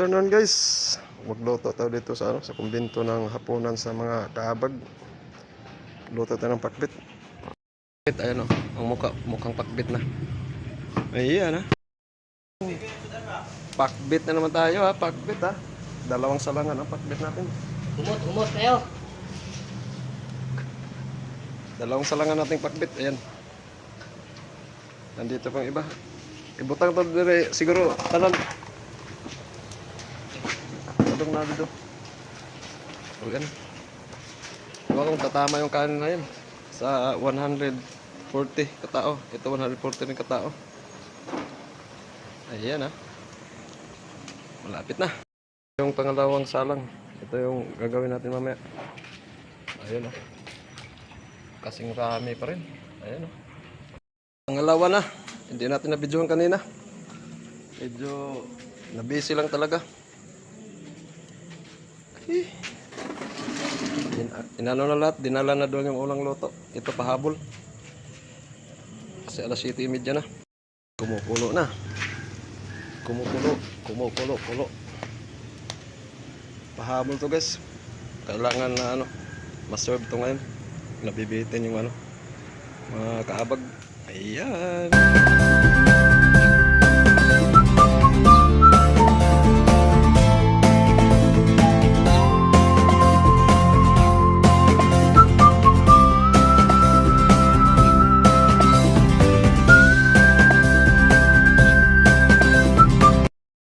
afternoon guys. Magluto tayo dito sa sa kumbento ng hapunan sa mga kaabag. Luto tayo ng pakbit. Ayan ang mukhang pakbit na. Ayan Pakbit na naman tayo pakbit Dalawang salangan ang pakbit natin. Umot kayo. Dalawang salangan nating pakbit. Ayan. Nandito pang iba. Ibutang to dire siguro tanan. Adong na dito. Ayan. Kung tatama yung kanin na yan sa 140 katao. Ito 140 rin katao. Ayan malapit na. Yung pangalawang salang. Ito yung gagawin natin mamaya. Ayan kasing rami pa rin. Ayan pangalawa na. Hindi natin na-videohan kanina. Medyo na-busy lang talaga. Inano na lahat, dinala na doon yung ulang luto. Ito pahabol. Kasi alas 7:30 na. Kumukulo na. Kumukulo. Pahabol to guys. Kailangan na ma-serve to ngayon. Nabibitin yung mga kaabag. Ayan.